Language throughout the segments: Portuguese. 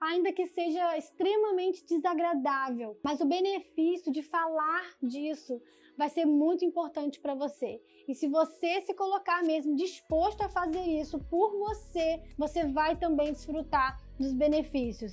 ainda que seja extremamente desagradável. Mas o benefício de falar disso vai ser muito importante para você. E se você se colocar mesmo disposto a fazer isso por você, você vai também desfrutar dos benefícios.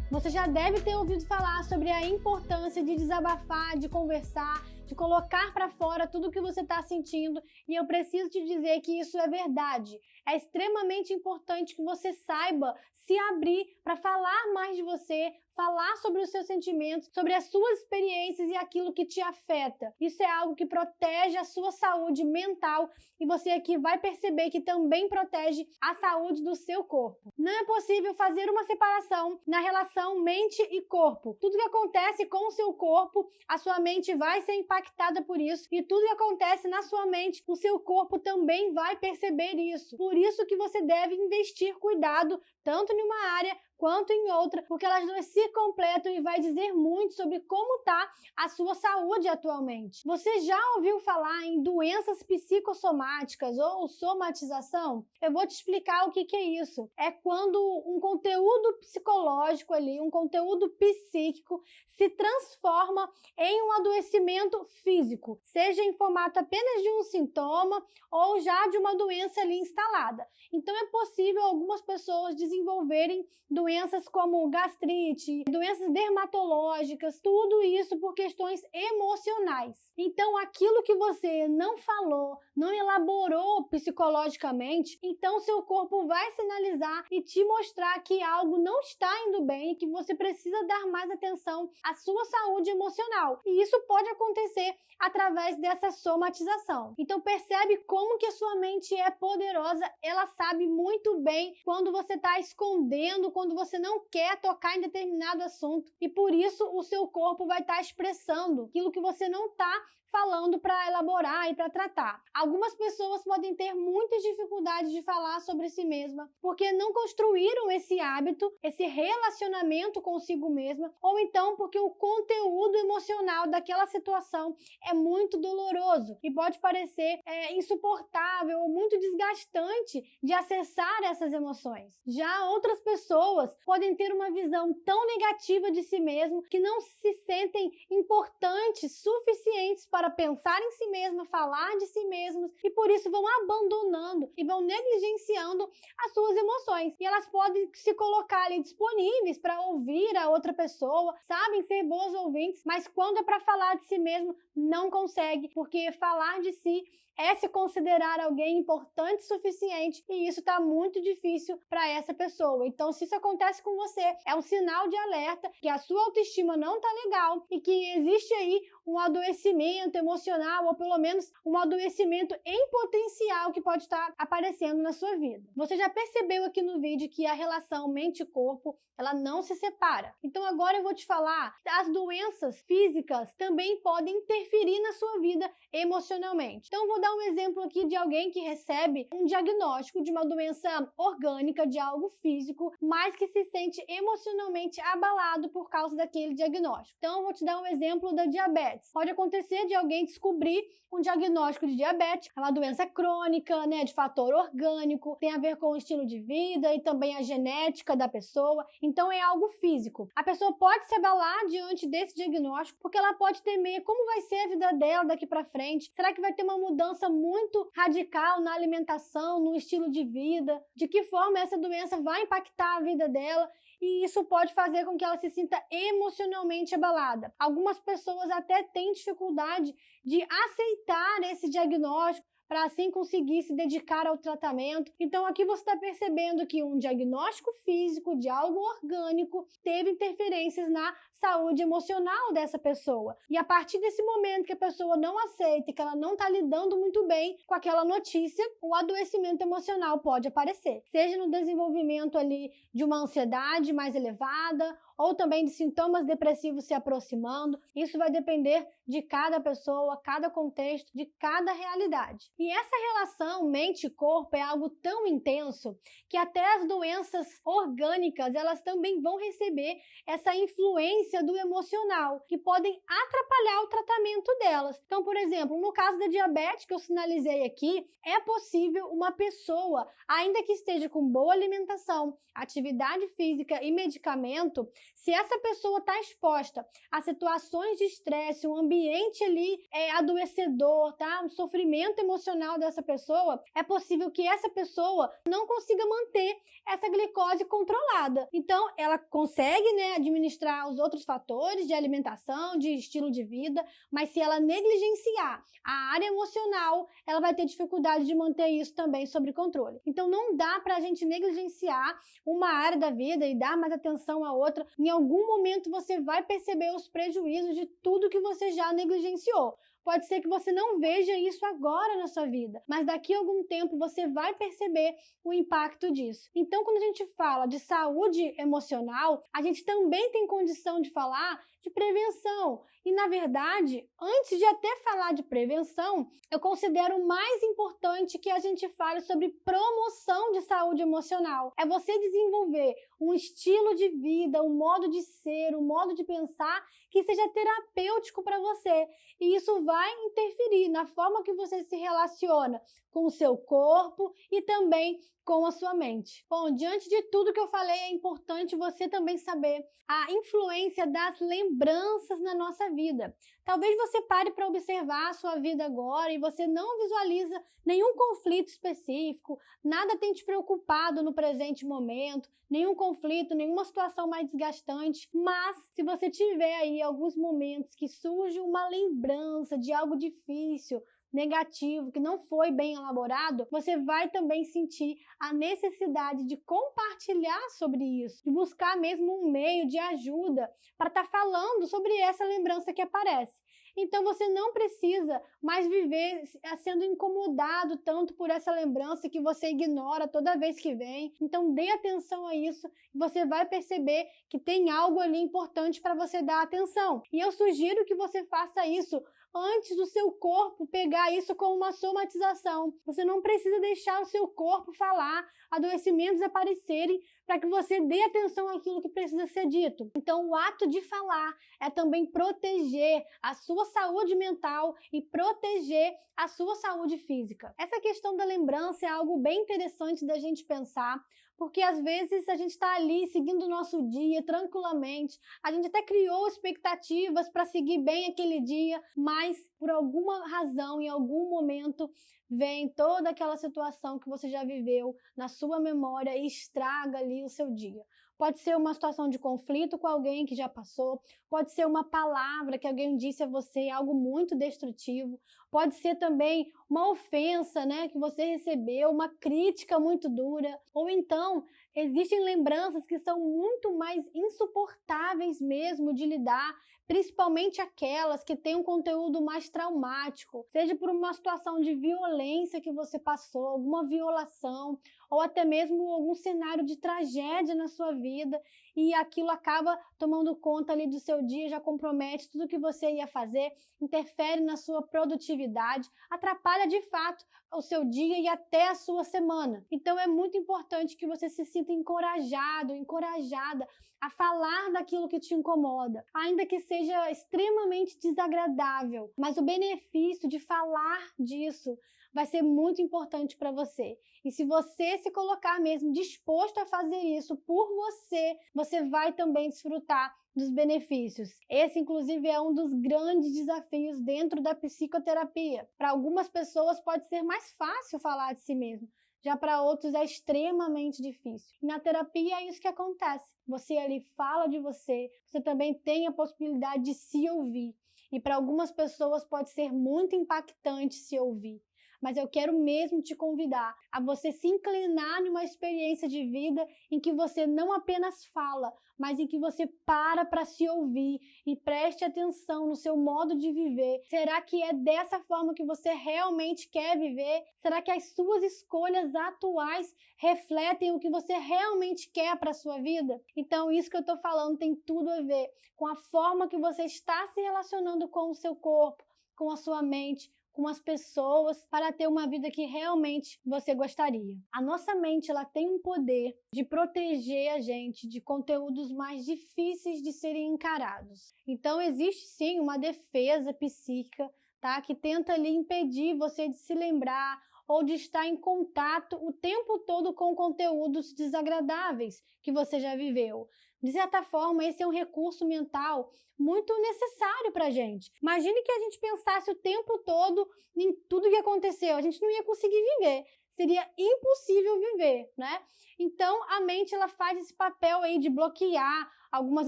Você já deve ter ouvido falar sobre a importância de desabafar, de conversar, de colocar para fora tudo o que você está sentindo, e eu preciso te dizer que isso é verdade. É extremamente importante que você saiba se abrir para falar mais de você, falar sobre os seus sentimentos, sobre as suas experiências e aquilo que te afeta. Isso é algo que protege a sua saúde mental e você aqui vai perceber que também protege a saúde do seu corpo. Não é possível fazer uma separação na relação mente e corpo. Tudo que acontece com o seu corpo, a sua mente vai ser impactada por isso, e tudo que acontece na sua mente, o seu corpo também vai perceber isso. Por isso que você deve investir cuidado tanto em uma área quanto em outra, porque elas duas se completam e vai dizer muito sobre como está a sua saúde atualmente. Você já ouviu falar em doenças psicossomáticas ou somatização? Eu vou te explicar o que é isso. É quando um conteúdo psicológico ali, um conteúdo psíquico se transforma em um adoecimento físico, seja em formato apenas de um sintoma ou já de uma doença ali instalada. Então é possível algumas pessoas desenvolverem doenças como gastrite, doenças dermatológicas, tudo isso por questões emocionais. Então, aquilo que você não falou, não elaborou psicologicamente, então seu corpo vai sinalizar e te mostrar que algo não está indo bem e que você precisa dar mais atenção à sua saúde emocional. E isso pode acontecer através dessa somatização. Então, percebe como que a sua mente é poderosa, ela sabe muito bem quando você está escondendo, quando você não quer tocar em determinado assunto, e por isso o seu corpo vai estar expressando aquilo que você não está falando para elaborar e para tratar. Algumas pessoas podem ter muitas dificuldades de falar sobre si mesma, porque não construíram esse hábito, esse relacionamento consigo mesma, ou então porque o conteúdo emocional daquela situação é muito doloroso e pode parecer insuportável ou muito desgastante de acessar essas emoções. Já outras pessoas podem ter uma visão tão negativa de si mesmo que não se sentem importantes, suficientes para pensar em si mesma, falar de si mesmos, e por isso vão abandonando e vão negligenciando as suas emoções. E elas podem se colocar ali disponíveis para ouvir a outra pessoa, sabem ser boas ouvintes, mas quando é para falar de si mesmo, não consegue, porque falar de si é se considerar alguém importante o suficiente, e isso está muito difícil para essa pessoa. Então, se isso acontece com você, é um sinal de alerta que a sua autoestima não está legal e que existe aí um adoecimento emocional, ou pelo menos um adoecimento em potencial que pode estar aparecendo na sua vida. Você já percebeu aqui no vídeo que a relação mente-corpo, ela não se separa. Então agora eu vou te falar, as doenças físicas também podem interferir na sua vida emocionalmente. Então eu vou dar um exemplo aqui de alguém que recebe um diagnóstico de uma doença orgânica, de algo físico, mas que se sente emocionalmente abalado por causa daquele diagnóstico. Então eu vou te dar um exemplo da diabetes. Pode acontecer de alguém descobrir um diagnóstico de diabetes, é uma doença crônica, de fator orgânico, tem a ver com o estilo de vida e também a genética da pessoa, então é algo físico. A pessoa pode se abalar diante desse diagnóstico, porque ela pode temer como vai ser a vida dela daqui para frente. Será que vai ter uma mudança muito radical na alimentação, no estilo de vida? De que forma essa doença vai impactar a vida dela? E isso pode fazer com que ela se sinta emocionalmente abalada. Algumas pessoas até têm dificuldade de aceitar esse diagnóstico para assim conseguir se dedicar ao tratamento. Então aqui você está percebendo que um diagnóstico físico de algo orgânico teve interferências na saúde emocional dessa pessoa. E a partir desse momento que a pessoa não aceita, que ela não está lidando muito bem com aquela notícia, o adoecimento emocional pode aparecer. Seja no desenvolvimento ali de uma ansiedade mais elevada, ou também de sintomas depressivos se aproximando. Isso vai depender de cada pessoa, cada contexto, de cada realidade. E essa relação mente e corpo é algo tão intenso que até as doenças orgânicas, elas também vão receber essa influência do emocional, que podem atrapalhar o tratamento delas. Então, por exemplo, no caso da diabetes que eu sinalizei aqui, é possível uma pessoa, ainda que esteja com boa alimentação, atividade física e medicamento, se essa pessoa está exposta a situações de estresse, um ambiente ali adoecedor, tá? Um sofrimento emocional dessa pessoa, é possível que essa pessoa não consiga manter essa glicose controlada. Então, ela consegue, né, administrar os outros fatores de alimentação, de estilo de vida, mas se ela negligenciar a área emocional, ela vai ter dificuldade de manter isso também sob controle. Então, não dá para a gente negligenciar uma área da vida e dar mais atenção à outra. Em algum momento, você vai perceber os prejuízos de tudo que você já negligenciou. Pode ser que você não veja isso agora na sua vida, mas daqui a algum tempo você vai perceber o impacto disso. Então, quando a gente fala de saúde emocional, a gente também tem condição de falar de prevenção. E, na verdade, antes de até falar de prevenção, eu considero mais importante que a gente fale sobre promoção de saúde emocional. É você desenvolver um estilo de vida, um modo de ser, um modo de pensar que seja terapêutico para você. E isso vai interferir na forma que você se relaciona com o seu corpo e também com a sua mente. Bom, diante de tudo que eu falei, é importante você também saber a influência das lembranças na nossa vida. Talvez você pare para observar a sua vida agora e você não visualiza nenhum conflito específico, nada tem te preocupado no presente momento, nenhum conflito, nenhuma situação mais desgastante, mas se você tiver aí alguns momentos que surge uma lembrança de algo difícil, negativo, que não foi bem elaborado, você vai também sentir a necessidade de compartilhar sobre isso, de buscar mesmo um meio de ajuda para estar falando sobre essa lembrança que aparece. Então você não precisa mais viver sendo incomodado tanto por essa lembrança que você ignora toda vez que vem. Então dê atenção a isso e você vai perceber que tem algo ali importante para você dar atenção. E eu sugiro que você faça isso antes do seu corpo pegar isso como uma somatização. Você não precisa deixar o seu corpo falar, adoecimentos aparecerem, para que você dê atenção àquilo que precisa ser dito. Então, o ato de falar é também proteger a sua saúde mental e proteger a sua saúde física. Essa questão da lembrança é algo bem interessante da gente pensar, porque às vezes a gente está ali seguindo o nosso dia tranquilamente, a gente até criou expectativas para seguir bem aquele dia, mas por alguma razão, em algum momento, vem toda aquela situação que você já viveu na sua memória e estraga ali o seu dia. Pode ser uma situação de conflito com alguém que já passou, pode ser uma palavra que alguém disse a você, algo muito destrutivo, pode ser também uma ofensa, né, que você recebeu, uma crítica muito dura, ou então existem lembranças que são muito mais insuportáveis mesmo de lidar, principalmente aquelas que têm um conteúdo mais traumático, seja por uma situação de violência que você passou, alguma violação, ou até mesmo algum cenário de tragédia na sua vida, e aquilo acaba tomando conta ali do seu dia, já compromete tudo que você ia fazer, interfere na sua produtividade, atrapalha de fato o seu dia e até a sua semana. Então é muito importante que você se sinta encorajado, encorajada a falar daquilo que te incomoda, ainda que seja extremamente desagradável, mas o benefício de falar disso vai ser muito importante para você. E se você se colocar mesmo disposto a fazer isso por você, você vai também desfrutar dos benefícios. Esse, inclusive, é um dos grandes desafios dentro da psicoterapia. Para algumas pessoas pode ser mais fácil falar de si mesmo, já para outros é extremamente difícil. Na terapia é isso que acontece. Você ali fala de você, você também tem a possibilidade de se ouvir. E para algumas pessoas pode ser muito impactante se ouvir. mas eu quero mesmo te convidar a você se inclinar numa experiência de vida em que você não apenas fala, mas em que você para se ouvir e preste atenção no seu modo de viver. Será que é dessa forma que você realmente quer viver? Será que as suas escolhas atuais refletem o que você realmente quer para a sua vida? Então, isso que eu estou falando tem tudo a ver com a forma que você está se relacionando com o seu corpo, com a sua mente, com as pessoas, para ter uma vida que realmente você gostaria. A nossa mente, ela tem um poder de proteger a gente de conteúdos mais difíceis de serem encarados. Então, existe sim uma defesa psíquica, tá? Que tenta ali impedir você de se lembrar ou de estar em contato o tempo todo com conteúdos desagradáveis que você já viveu. De certa forma, esse é um recurso mental muito necessário para a gente. Imagine que a gente pensasse o tempo todo em tudo que aconteceu. A gente não ia conseguir viver. Seria impossível viver, né? Então, a mente, ela faz esse papel aí de bloquear algumas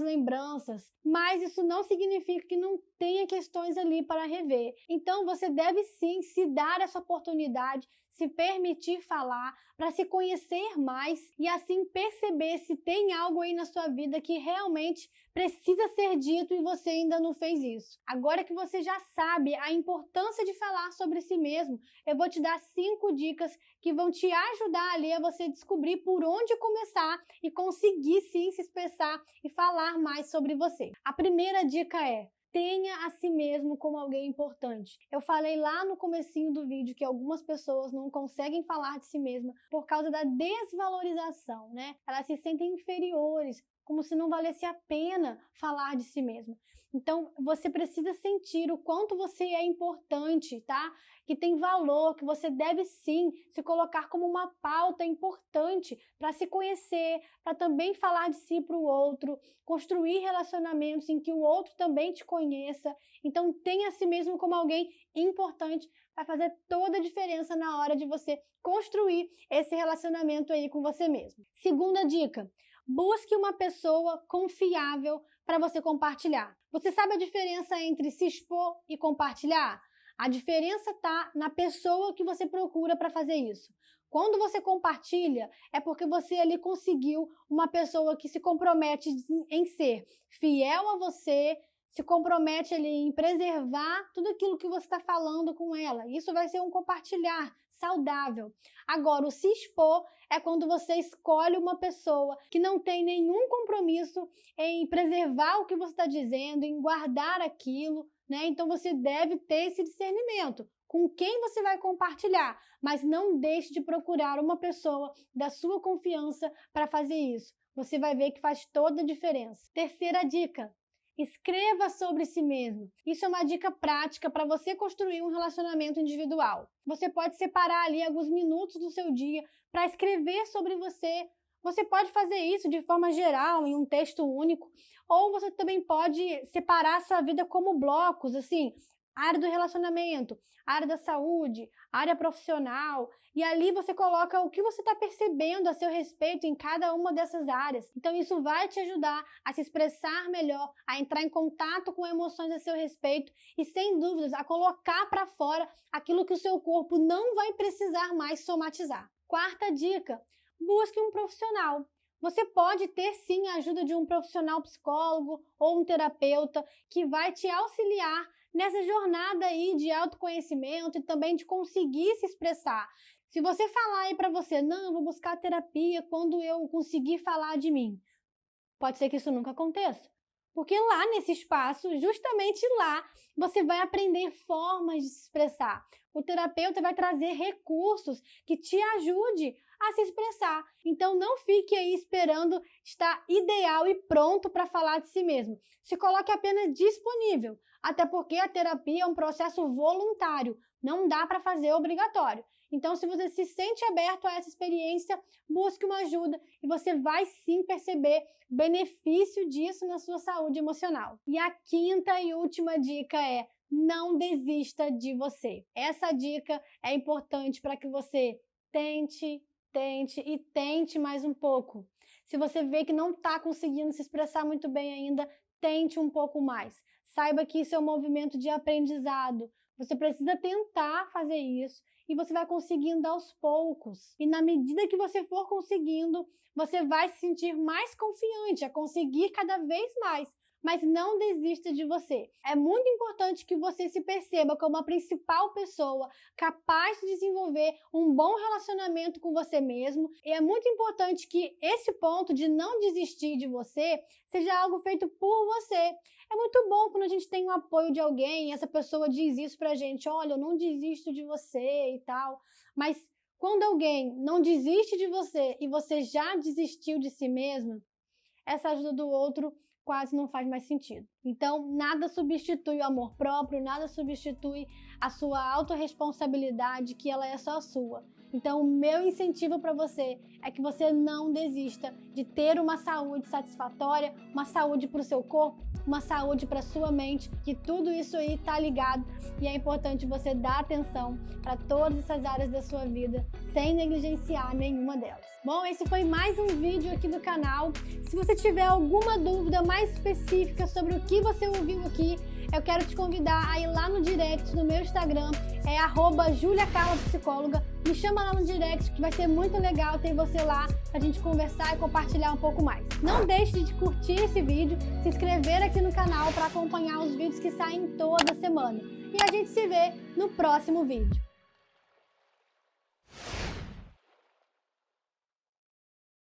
lembranças, mas isso não significa que não tenha questões ali para rever. Então, você deve sim se dar essa oportunidade, se permitir falar, para se conhecer mais e assim perceber se tem algo aí na sua vida que realmente precisa ser dito e você ainda não fez isso. Agora que você já sabe a importância de falar sobre si mesmo, eu vou te dar 5 dicas que vão te ajudar ali a você descobrir por onde começar e conseguir sim se expressar e falar mais sobre você. A primeira dica é: tenha a si mesmo como alguém importante. Eu falei lá no comecinho do vídeo que algumas pessoas não conseguem falar de si mesma por causa da desvalorização, né? Elas se sentem inferiores, como se não valesse a pena falar de si mesma. Então, você precisa sentir o quanto você é importante, tá? Que tem valor, que você deve sim se colocar como uma pauta importante para se conhecer, para também falar de si para o outro, construir relacionamentos em que o outro também te conheça. Então, tenha a si mesmo como alguém importante, vai fazer toda a diferença na hora de você construir esse relacionamento aí com você mesmo. Segunda dica: busque uma pessoa confiável para você compartilhar. Você sabe a diferença entre se expor e compartilhar? A diferença está na pessoa que você procura para fazer isso. Quando você compartilha, é porque você ali conseguiu uma pessoa que se compromete em ser fiel a você, se compromete ali em preservar tudo aquilo que você está falando com ela. Isso vai ser um compartilhar saudável. Agora, o se expor é quando você escolhe uma pessoa que não tem nenhum compromisso em preservar o que você está dizendo, em guardar aquilo, né? Então, você deve ter esse discernimento com quem você vai compartilhar, mas não deixe de procurar uma pessoa da sua confiança para fazer isso. Você vai ver que faz toda a diferença. Terceira dica: escreva sobre si mesmo. Isso é uma dica prática para você construir um relacionamento individual. Você pode separar ali alguns minutos do seu dia para escrever sobre você. Você pode fazer isso de forma geral, em um texto único, ou você também pode separar a sua vida como blocos, assim, área do relacionamento, área da saúde, área profissional, e ali você coloca o que você está percebendo a seu respeito em cada uma dessas áreas. Então isso vai te ajudar a se expressar melhor, a entrar em contato com emoções a seu respeito e, sem dúvidas, a colocar para fora aquilo que o seu corpo não vai precisar mais somatizar. Quarta dica: busque um profissional. Você pode ter sim a ajuda de um profissional psicólogo ou um terapeuta que vai te auxiliar nessa jornada aí de autoconhecimento e também de conseguir se expressar. Se você falar aí para você: não, eu vou buscar terapia quando eu conseguir falar de mim, pode ser que isso nunca aconteça. Porque lá nesse espaço, justamente lá, você vai aprender formas de se expressar. O terapeuta vai trazer recursos que te ajude a se expressar. Então não fique aí esperando estar ideal e pronto para falar de si mesmo. Se coloque apenas disponível, até porque a terapia é um processo voluntário, não dá para fazer obrigatório. Então, se você se sente aberto a essa experiência, busque uma ajuda e você vai sim perceber o benefício disso na sua saúde emocional. E a quinta e última dica é: não desista de você. Essa dica é importante para que você tente e tente mais um pouco. Se você vê que não está conseguindo se expressar muito bem ainda, tente um pouco mais. Saiba que isso é um movimento de aprendizado. Você precisa tentar fazer isso e você vai conseguindo aos poucos. E na medida que você for conseguindo, você vai se sentir mais confiante a conseguir cada vez mais. Mas não desista de você. É muito importante que você se perceba como a principal pessoa capaz de desenvolver um bom relacionamento com você mesmo. E é muito importante que esse ponto de não desistir de você seja algo feito por você. É muito bom quando a gente tem o apoio de alguém, essa pessoa diz isso pra gente, olha, eu não desisto de você e tal. Mas quando alguém não desiste de você e você já desistiu de si mesma, essa ajuda do outro quase não faz mais sentido. Então, nada substitui o amor próprio, nada substitui a sua autorresponsabilidade, que ela é só sua. Então, o meu incentivo para você é que você não desista de ter uma saúde satisfatória, uma saúde para o seu corpo, uma saúde para sua mente, que tudo isso aí está ligado e é importante você dar atenção para todas essas áreas da sua vida, sem negligenciar nenhuma delas. Bom, esse foi mais um vídeo aqui do canal. Se você tiver alguma dúvida mais específica sobre o que você ouviu aqui, eu quero te convidar a ir lá no direct no meu Instagram, é @juliacarlapsicóloga. Me chama lá no direct que vai ser muito legal ter você lá pra gente conversar e compartilhar um pouco mais. Não deixe de curtir esse vídeo, se inscrever aqui no canal para acompanhar os vídeos que saem toda semana. E a gente se vê no próximo vídeo.